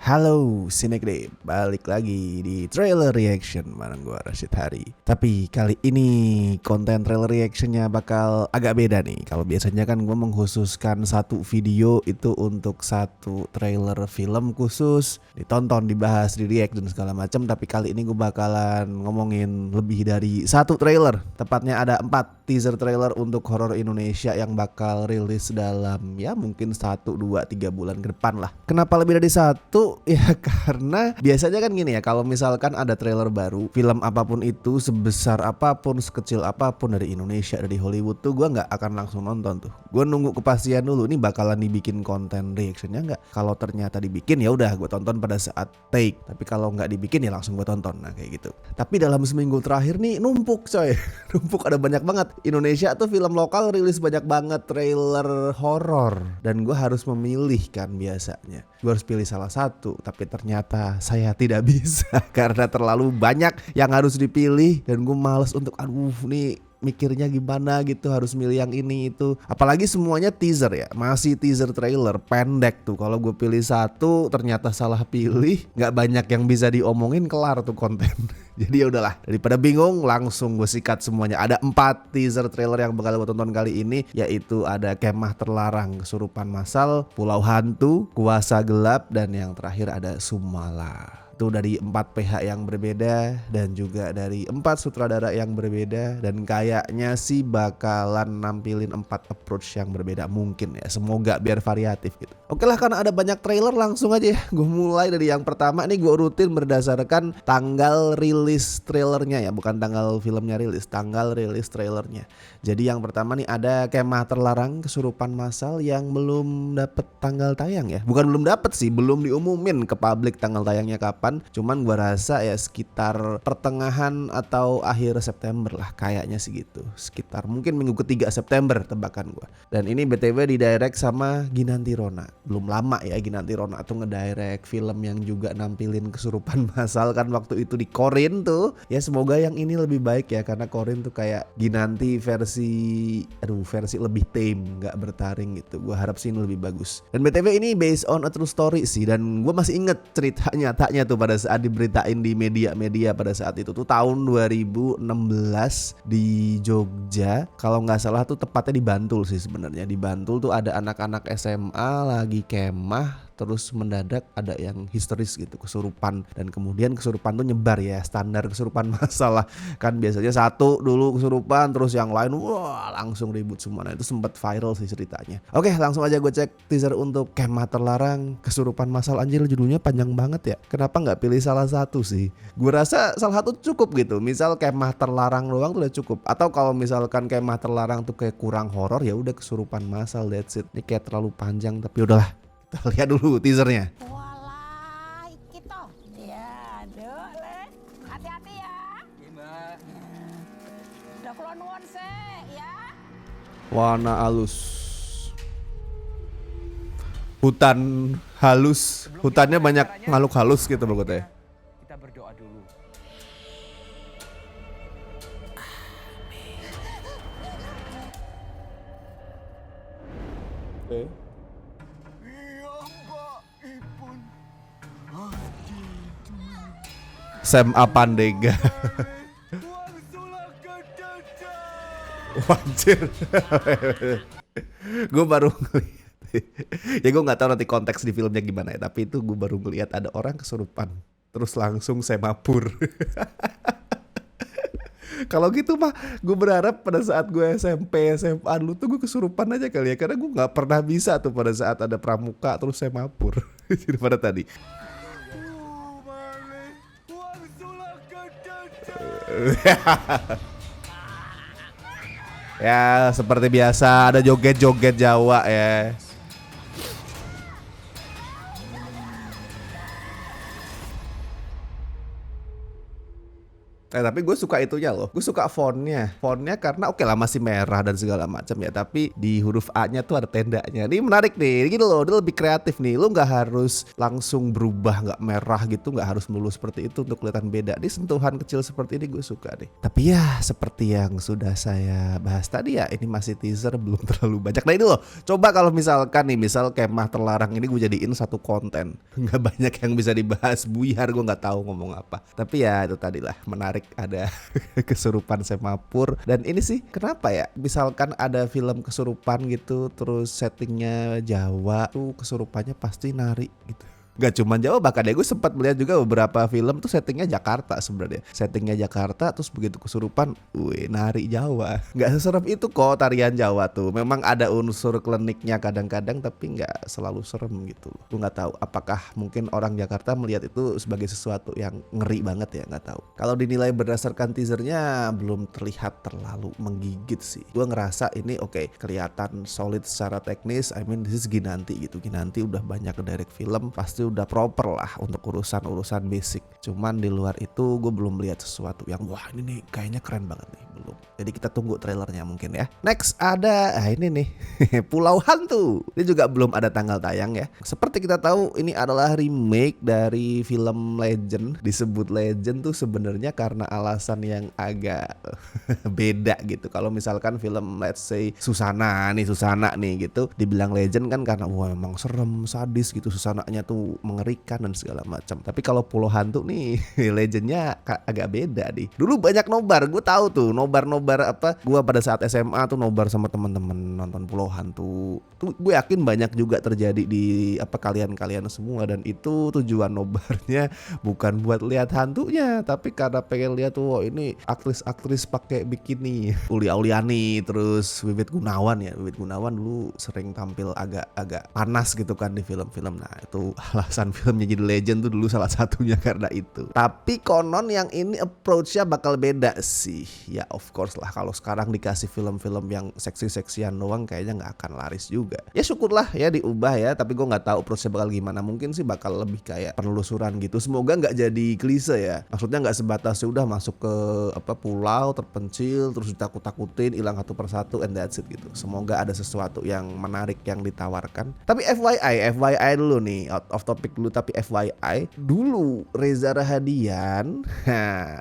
Halo Cinegrid, balik lagi di trailer reaction bareng gua Rashid Hari. Tapi kali ini konten trailer reactionnya bakal agak beda nih. Kalau biasanya kan gua mengkhususkan satu video itu untuk satu trailer film khusus, ditonton, dibahas, di react dan segala macam. Tapi kali ini gua bakalan ngomongin lebih dari satu trailer. Tepatnya ada 4 teaser trailer untuk horor Indonesia yang bakal rilis dalam ya mungkin 1, 2, 3 bulan ke depan lah. Kenapa lebih dari satu? Ya karena biasanya kan gini ya, kalau misalkan ada trailer baru film apapun itu, sebesar apapun, sekecil apapun dari Indonesia, dari Hollywood tuh gue nggak akan langsung nonton tuh. Gue nunggu kepastian dulu, ini bakalan dibikin konten reactionnya nggak. Kalau ternyata dibikin ya udah gue tonton pada saat take, tapi kalau nggak dibikin ya langsung gue tonton. Nah kayak gitu. Tapi dalam seminggu terakhir nih numpuk coy. Numpuk, ada banyak banget. Indonesia tuh film lokal rilis banyak banget trailer horor, dan gue harus memilih kan. Biasanya gue harus pilih salah satu, tapi ternyata saya tidak bisa karena terlalu banyak yang harus dipilih dan gue males untuk nih mikirnya gimana gitu, harus milih yang ini itu. Apalagi semuanya teaser ya, masih teaser trailer pendek tuh. Kalau gue pilih satu ternyata salah pilih, nggak banyak yang bisa diomongin, kelar tuh konten. Jadi ya udahlah, daripada bingung langsung gue sikat semuanya. Ada 4 teaser trailer yang bakal gue tonton kali ini, yaitu ada Kemah Terlarang, Kesurupan Massal, Pulau Hantu, Kuasa Gelap, dan yang terakhir ada Sumala. Itu dari 4 pihak yang berbeda dan juga dari 4 sutradara yang berbeda, dan kayaknya sih bakalan nampilin 4 approach yang berbeda mungkin ya, semoga biar variatif gitu. Oke lah, karena ada banyak trailer langsung aja ya. Gue mulai dari yang pertama nih, gue rutin berdasarkan tanggal rilis trailernya ya, bukan tanggal filmnya rilis, tanggal rilis trailernya. Jadi yang pertama nih ada Kemah Terlarang, Kesurupan Massal yang belum dapet tanggal tayang ya. Bukan belum dapet sih, belum diumumin ke publik tanggal tayangnya kapan. Cuman gua rasa ya sekitar pertengahan atau akhir September lah, kayaknya sih gitu. Sekitar mungkin minggu ketiga September tebakan gua. Dan ini BTW didirect sama Ginanti Rona. Belum lama ya Ginanti Rona tuh ngedirect film yang juga nampilin Kesurupan Massal kan waktu itu di Korin tuh. Ya semoga yang ini lebih baik ya, karena Korin tuh kayak Ginanti versi lebih tame, nggak bertaring gitu. Gua harap sih ini lebih bagus. Dan BTW ini based on a true story sih, dan gua masih inget cerita nyatanya tuh pada saat diberitain di media-media pada saat itu tuh tahun 2016 di Jogja. Kalau nggak salah tuh tepatnya di Bantul sih sebenarnya. Di Bantul tuh ada anak-anak SMA lagi kemah, terus mendadak ada yang histeris gitu, kesurupan, dan kemudian kesurupan tuh nyebar ya, standar kesurupan masalah kan biasanya satu dulu kesurupan terus yang lain wah langsung ribut semua. Nah itu sempat viral sih ceritanya. Oke, langsung aja gue cek teaser untuk Kemah Terlarang, Kesurupan Massal. Anjir, judulnya panjang banget ya, kenapa nggak pilih salah satu sih? Gue rasa salah satu cukup gitu, misal Kemah Terlarang doang tuh udah cukup, atau kalau misalkan Kemah Terlarang tuh kayak kurang horor ya udah Kesurupan Massal, that's it. Ini kayak terlalu panjang, tapi udahlah. Kita lihat dulu teasernya. Walah, iki toh. Ya, aduh, Le. Hati-hati ya. Iya, Mbak. Udah kula nuwun sih, ya. Warna halus. Hutan halus. Hutannya banyak makhluk halus gitu bagusnya. Kita berdoa dulu. Oke. Sam Apandega. Wajir. Gue baru ngeliat. Ya gue nggak tahu nanti konteks di filmnya gimana ya, tapi itu gue baru ngeliat ada orang kesurupan terus langsung semapur. Kalau gitu mah gue berharap pada saat gue SMP SMA dulu tuh gue kesurupan aja kali ya, karena gue nggak pernah bisa tuh pada saat ada pramuka terus semapur. Daripada tadi. Ya seperti biasa ada joget-joget Jawa ya. Tapi gue suka itunya loh. Gue suka fontnya. Fontnya karena oke lah masih merah dan segala macam ya. Tapi di huruf A-nya tuh ada tendanya. Ini menarik nih. Gitu loh. Dia lebih kreatif nih. Lu nggak harus langsung berubah nggak merah gitu. Nggak harus mulus seperti itu untuk kelihatan beda. Di sentuhan kecil seperti ini gue suka nih. Tapi ya seperti yang sudah saya bahas tadi ya. Ini masih teaser belum terlalu banyak. Nah ini loh. Coba kalau misalkan nih. Misal kemah terlarang ini gue jadiin satu konten. Nggak banyak yang bisa dibahas. Buyar gue nggak tahu ngomong apa. Tapi ya itu tadi lah. Menarik. Ada kesurupan semapur. Dan ini sih kenapa ya, misalkan ada film kesurupan gitu terus settingnya Jawa tuh kesurupannya pasti nari gitu. Gak cuma Jawa, bahkan ya gue sempat melihat juga beberapa film tuh settingnya Jakarta sebenarnya. Settingnya Jakarta terus begitu kesurupan, wih nari Jawa. Gak seserem itu kok tarian Jawa tuh. Memang ada unsur kliniknya kadang-kadang tapi gak selalu serem gitu. Gue gak tahu apakah mungkin orang Jakarta melihat itu sebagai sesuatu yang ngeri banget ya, gak tahu. Kalau dinilai berdasarkan teasernya belum terlihat terlalu menggigit sih. Gue ngerasa ini oke, kelihatan solid secara teknis. I mean this is Ginanti gitu. Ginanti udah banyak direct film, pasti udah proper lah untuk urusan basic. Cuman di luar itu gue belum lihat sesuatu yang wah ini nih kayaknya keren banget nih, belum. Jadi kita tunggu trailernya mungkin ya. Next ada ini nih Pulau Hantu. Ini juga belum ada tanggal tayang ya. Seperti kita tahu ini adalah remake dari film Legend. Disebut Legend tuh sebenarnya karena alasan yang agak beda gitu. Kalau misalkan film let's say Susana nih gitu dibilang Legend kan karena wah emang serem, sadis gitu, Susananya tuh mengerikan dan segala macam. Tapi kalau Pulau Hantu nih Legendnya agak beda nih. Dulu banyak nobar, gue tahu tuh nobar apa. Gue pada saat SMA tuh nobar sama temen-temen nonton Pulau Hantu. Tuh gue yakin banyak juga terjadi di kalian semua, dan itu tujuan nobarnya bukan buat lihat hantunya, tapi karena pengen lihat tuh ini aktris pakai bikini. Uli Auliani terus Wiwit Gunawan ya. Wiwit Gunawan dulu sering tampil agak panas gitu kan di film-film. Nah itu alasan filmnya jadi Legend tuh dulu salah satunya karena itu. Tapi konon yang ini approach-nya bakal beda sih. Ya of course lah, kalau sekarang dikasih film-film yang seksi-seksian doang kayaknya nggak akan laris juga. Ya syukurlah ya diubah ya, tapi gue nggak tahu approach-nya bakal gimana. Mungkin sih bakal lebih kayak penelusuran gitu. Semoga nggak jadi klise ya. Maksudnya nggak sebatas udah masuk ke pulau terpencil terus ditakut-takutin hilang satu persatu and that's it gitu. Semoga ada sesuatu yang menarik yang ditawarkan. Tapi FYI dulu nih, out of topic dulu, tapi FYI dulu Reza Rahadian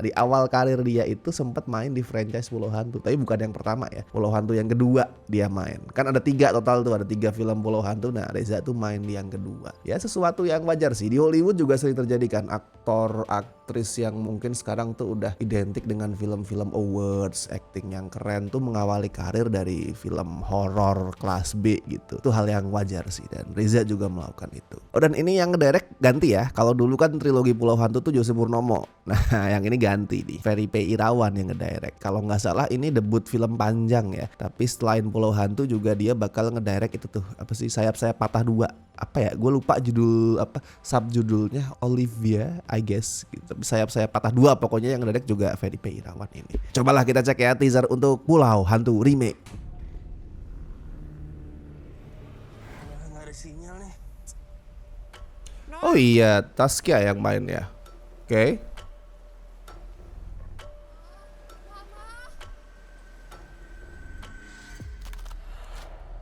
di awal karir dia itu sempat main di franchise Pulau Hantu, tapi bukan yang pertama ya. Pulau Hantu yang kedua dia main. Kan ada 3 total tuh, ada 3 film Pulau Hantu. Nah Reza tuh main di yang kedua. Ya sesuatu yang wajar sih. Di Hollywood juga sering terjadi kan, aktris yang mungkin sekarang tuh udah identik dengan film-film awards, acting yang keren tuh mengawali karir dari film horor kelas B gitu. Itu hal yang wajar sih, dan Reza juga melakukan itu. Oh dan ini yang ngedirect ganti ya. Kalau dulu kan trilogi Pulau Hantu tuh Jose Purnomo. Nah yang ini ganti nih, Ferry P. Irawan yang ngedirect. Kalau nggak salah ini debut film panjang ya. Tapi selain Pulau Hantu juga dia bakal ngedirect itu tuh apa sih, Sayap-Sayap Patah 2. Apa ya, gue lupa judul subjudulnya, Olivia I guess gitu. Sayap-Sayap Patah 2 pokoknya yang ngedirect juga Ferry P. Irawan ini. Cobalah kita cek ya teaser untuk Pulau Hantu remake. Nggak ada sinyal nih. Oh iya, Taskia yang main ya. Oke.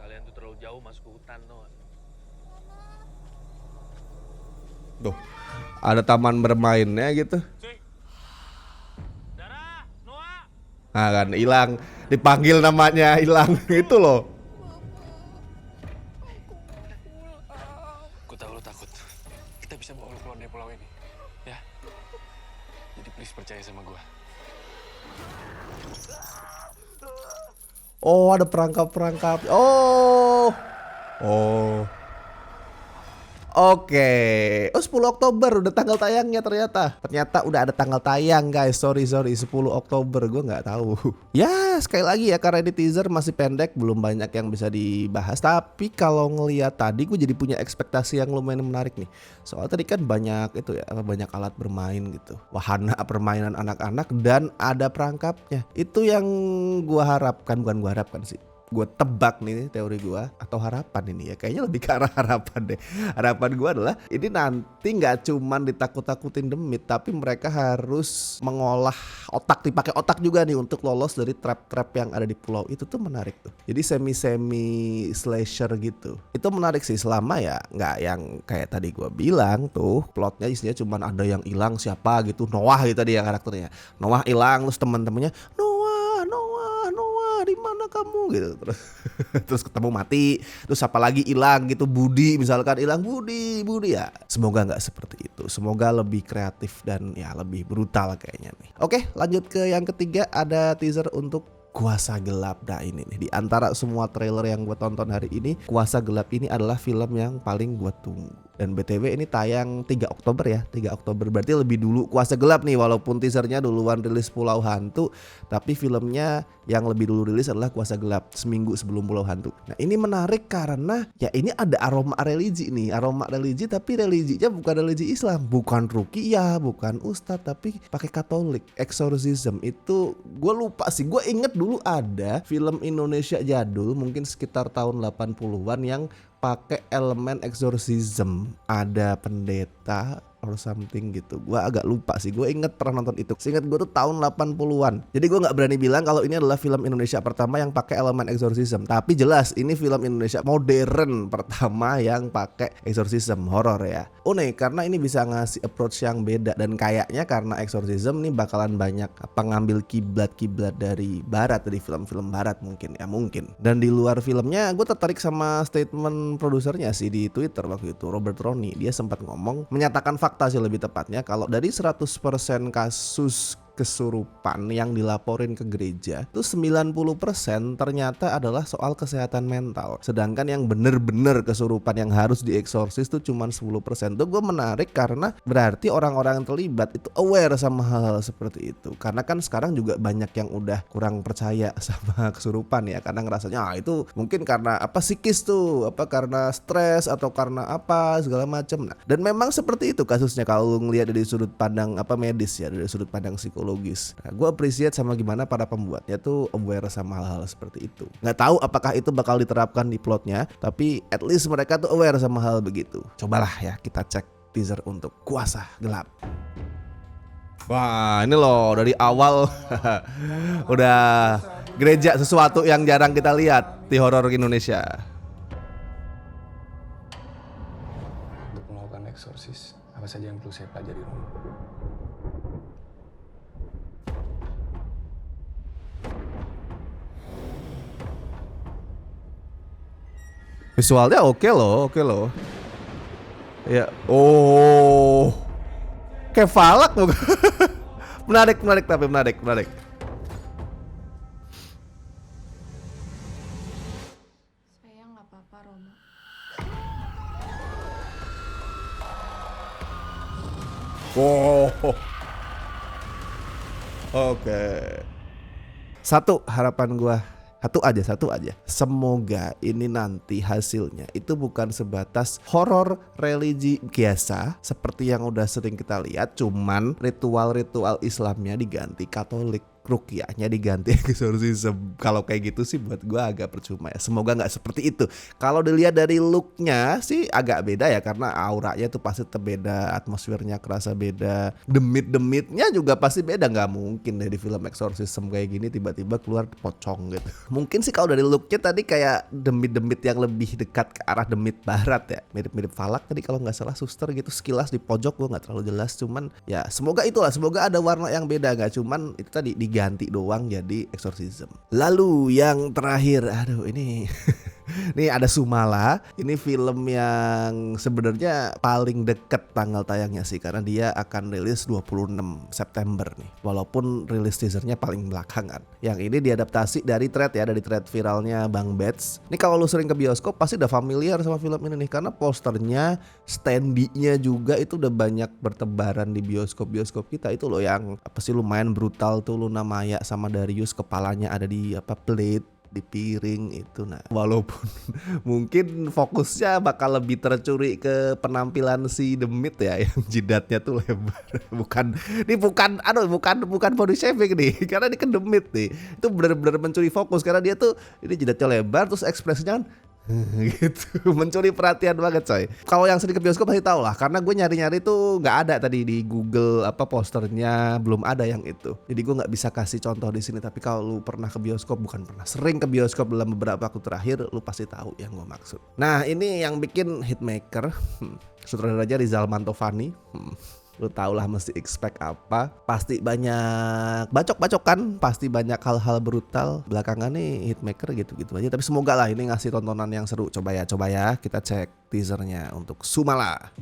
Kalian tuh terlalu jauh masuk ke hutan tuh. Tuh, ada taman bermainnya gitu. Dara, Noah. Nah kan hilang, dipanggil namanya hilang itu loh. Gue tahu lo takut. Kita bisa bawa lo keluar dari pulau ini, ya. Jadi please percaya sama gue. Oh ada perangkap. Oh. Oke. Oh 10 Oktober udah tanggal tayangnya ternyata. Ternyata udah ada tanggal tayang guys. Sorry 10 Oktober gue nggak tahu. Ya sekali lagi ya, karena ini teaser masih pendek, belum banyak yang bisa dibahas. Tapi kalau ngelihat tadi gue jadi punya ekspektasi yang lumayan menarik nih. Soalnya tadi kan banyak itu ya, banyak alat bermain gitu, wahana permainan anak-anak, dan ada perangkapnya. Itu yang gue harapkan, bukan gue harapkan sih. gue tebak nih teori gue atau harapan ini ya, kayaknya lebih ke arah harapan deh. Harapan gue adalah ini nanti nggak cuman ditakut-takutin demit, tapi mereka harus mengolah otak, dipakai otak juga nih untuk lolos dari trap-trap yang ada di pulau itu. Tuh menarik tuh. Jadi semi slasher gitu. Itu menarik sih, selama ya nggak yang kayak tadi gue bilang tuh plotnya isinya cuman ada yang hilang siapa gitu, Noah gitu dia karakternya. Noah hilang terus teman-temannya Noah di mana kamu gitu, terus ketemu mati, terus apa lagi hilang gitu, Budi misalkan hilang, Budi ya. Semoga nggak seperti itu, semoga lebih kreatif dan ya lebih brutal kayaknya nih. Oke, lanjut ke yang ketiga, ada teaser untuk Kuasa Gelap. Nah ini nih, di antara semua trailer yang gue tonton hari ini, Kuasa Gelap ini adalah film yang paling gue tunggu. Dan BTW ini tayang 3 Oktober ya, 3 Oktober berarti lebih dulu Kuasa Gelap nih, walaupun teasernya duluan rilis Pulau Hantu, tapi filmnya yang lebih dulu rilis adalah Kuasa Gelap, seminggu sebelum Pulau Hantu. Nah ini menarik karena ya ini ada aroma religi nih, aroma religi, tapi religinya bukan religi Islam, bukan ruqyah, bukan ustadz, tapi pakai Katolik, exorcism. Itu gue lupa sih, gue inget dulu ada film Indonesia jadul mungkin sekitar tahun 80-an yang pakai elemen exorcism, ada pendeta or something gitu. Gue agak lupa sih, gue inget pernah nonton itu. Seingat gue tuh tahun 80-an. Jadi gue gak berani bilang kalau ini adalah film Indonesia pertama yang pakai elemen exorcism, tapi jelas ini film Indonesia modern pertama yang pakai exorcism horor ya. Unik karena ini bisa ngasih approach yang beda, dan kayaknya karena exorcism nih bakalan banyak ngambil kiblat dari barat, dari film-film barat mungkin. Dan di luar filmnya gue tertarik sama statement produsernya sih di Twitter waktu itu, Robert Roney. Dia sempat ngomong, menyatakan fakta sih lebih tepatnya, kalau dari 100% kasus kesurupan yang dilaporin ke gereja itu 90% ternyata adalah soal kesehatan mental, sedangkan yang bener-bener kesurupan yang harus dieksorsis tuh cuma 10%. Tuh gue menarik karena berarti orang-orang yang terlibat itu aware sama hal-hal seperti itu, karena kan sekarang juga banyak yang udah kurang percaya sama kesurupan ya, karena ngerasanya itu mungkin karena apa psikis tuh, apa karena stres atau karena apa segala macam. Nah, dan memang seperti itu kasusnya kalau ngelihat dari sudut pandang medis ya, dari sudut pandang psikologis. Nah, gue appreciate sama gimana para pembuatnya tuh aware sama hal-hal seperti itu. Nggak tahu apakah itu bakal diterapkan di plotnya, tapi at least mereka tuh aware sama hal begitu. Cobalah ya kita cek teaser untuk Kuasa Gelap. Wah ini loh dari awal udah gereja, sesuatu yang jarang kita lihat di horor Indonesia. Untuk melakukan eksorsis, apa saja yang perlu saya pelajari, Romo? Visualnya oke loh. Ya, oh, kayak Falak bukan? menarik tapi menarik. Saya nggak apa-apa, Romo. Wow. Oke. Satu harapan gua, satu aja. Semoga ini nanti hasilnya itu bukan sebatas horor religi biasa seperti yang udah sering kita lihat, cuman ritual-ritual Islamnya diganti Katolik, ruqyahnya diganti exorcism. Kalau kayak gitu sih buat gue agak percuma ya. Semoga nggak seperti itu. Kalau dilihat dari looknya sih agak beda ya, karena auranya tuh pasti terbeda, atmosfernya kerasa beda, demit-demitnya juga pasti beda. Nggak mungkin dari film exorcism kayak gini tiba-tiba keluar pocong gitu. Mungkin sih kalau dari looknya tadi kayak demit-demit yang lebih dekat ke arah demit barat ya, mirip-mirip Falak tadi kalau nggak salah, suster gitu sekilas di pojok. Gue nggak terlalu jelas, cuman ya semoga ada warna yang beda, nggak cuman itu tadi diganti doang jadi exorcism. Lalu yang terakhir, aduh ini nih ada Sumala. Ini film yang sebenarnya paling deket tanggal tayangnya sih, karena dia akan rilis 26 September nih, walaupun rilis teasernya paling belakangan. Yang ini diadaptasi dari thread viralnya Bang Bets. Ini kalau lu sering ke bioskop pasti udah familiar sama film ini nih, karena posternya, standee-nya juga itu udah banyak bertebaran di bioskop kita itu loh, yang apa sih lumayan brutal tuh, Luna Maya sama Darius kepalanya ada di plate di piring itu. Nah, walaupun mungkin fokusnya bakal lebih tercuri ke penampilan si Demit ya, yang jidatnya tuh lebar. Bukan body shaming nih, karena ini kan Demit nih. Itu benar-benar mencuri fokus karena dia tuh ini jidatnya lebar terus ekspresinya kan gitu, mencuri perhatian banget coy. Kalau yang sering ke bioskop pasti tahu lah, karena gue nyari-nyari tuh nggak ada tadi di Google posternya, belum ada yang itu. Jadi gue nggak bisa kasih contoh di sini. Tapi kalau lu pernah ke bioskop, bukan pernah, sering ke bioskop dalam beberapa waktu terakhir, lu pasti tahu yang gue maksud. Nah ini yang bikin Hitmaker, sutradaranya Rizal Mantovani. Lu tau lah mesti expect apa. Pasti banyak bacok-bacokan, pasti banyak hal-hal brutal. Belakangan nih Hitmaker gitu-gitu aja. Tapi semoga lah ini ngasih tontonan yang seru. Coba ya kita cek teasernya untuk Sumala.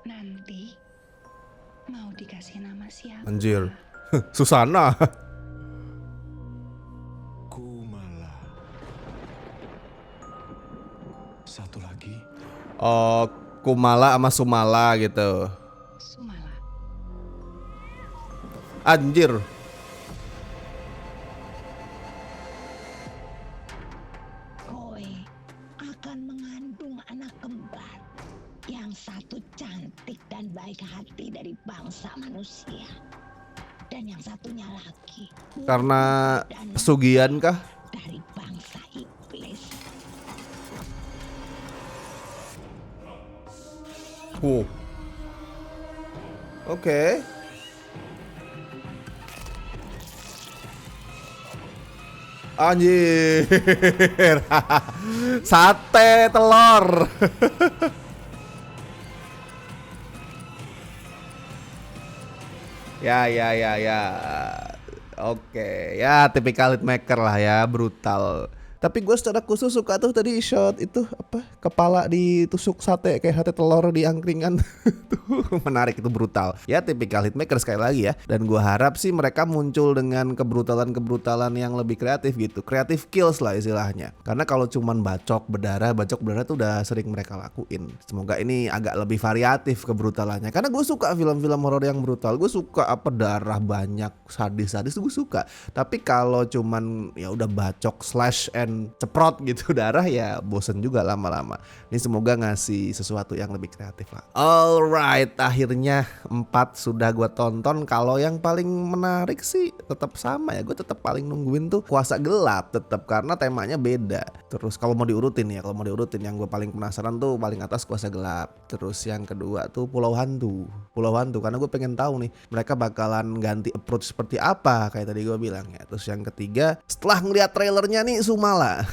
Nanti mau dikasih nama siapa? Anjir, Susana. Kumala. Satu lagi. Oh, Kumala sama Sumala gitu. Sumala. Anjir. Kowe akan mengandung anak kembar. Yang satu cantik dan baik hati dari bangsa manusia. Dan yang satunya lagi. Karena pesugihan kah? Dari bangsa iblis. Oke. Anjir. Sate telur. Ya. Oke, ya tipikal Hitmaker lah ya, brutal. Tapi gue secara khusus suka tuh tadi shot itu kepala ditusuk sate kayak sate telur di angkringan. Tuh menarik, itu brutal. Ya tipikal Hitmaker sekali lagi ya. Dan gue harap sih mereka muncul dengan kebrutalan yang lebih kreatif gitu. Creative kills lah istilahnya. Karena kalau cuman bacok berdarah tuh udah sering mereka lakuin. Semoga ini agak lebih variatif kebrutalannya. Karena gue suka film-film horor yang brutal. Gue suka darah banyak, sadis gue suka. Tapi kalau cuman ya udah bacok slash and ceprot gitu darah ya bosen juga lama-lama. Ini semoga ngasih sesuatu yang lebih kreatif lah. Alright, akhirnya 4 sudah gue tonton. Kalau yang paling menarik sih tetap sama ya. Gue tetap paling nungguin tuh Kuasa Gelap tetap, karena temanya beda. Terus kalau mau diurutin yang gue paling penasaran tuh paling atas Kuasa Gelap. Terus yang kedua tuh Pulau Hantu karena gue pengen tahu nih mereka bakalan ganti approach seperti apa kayak tadi gue bilang ya. Terus yang ketiga, setelah ngeliat trailernya nih Sumala.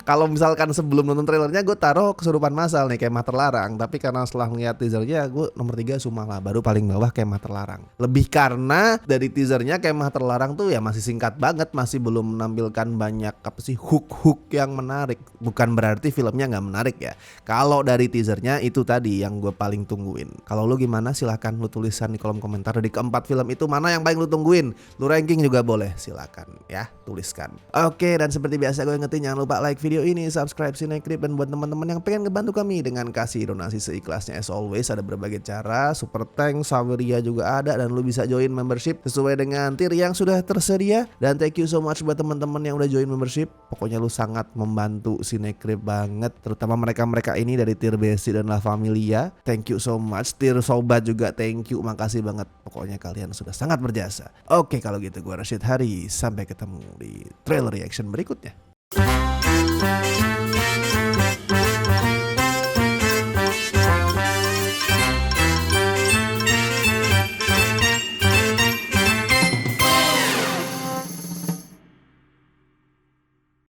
Kalau misalkan sebelum nonton trailernya gue taruh Kesurupan Massal nih, Kemah Terlarang. Tapi karena setelah ngeliat teasernya gue nomor 3 Sumala, baru paling bawah Kemah Terlarang. Lebih karena dari teasernya Kemah Terlarang tuh ya masih singkat banget, masih belum menampilkan banyak hook yang menarik. Bukan berarti filmnya nggak menarik ya. Kalau dari teasernya itu tadi yang gue paling tungguin. Kalau lu gimana, silahkan lu tulisan di kolom komentar. Dari keempat film itu mana yang paling lu tungguin? Lu ranking juga boleh, silahkan ya, tuliskan. Oke, dan seperti biasa gue ingetin jangan lupa like video ini, subscribe Cinecrip, dan buat teman-teman yang pengen ngebantu kami dengan kasih donasi seikhlasnya, as always ada berbagai cara. Super Thanks, Saweria juga ada, dan lu bisa join membership sesuai dengan tier yang sudah tersedia. Dan thank you so much buat teman-teman yang udah join membership. Pokoknya lu sangat membantu Cinecrip banget, terutama mereka ini dari tier basic dan La Familia. Thank you so much. Tier sobat juga thank you, makasih banget. Pokoknya kalian sudah sangat berjasa. Oke, kalau gitu gue Rashid Hari, sampai ketemu di trailer reaction berikutnya.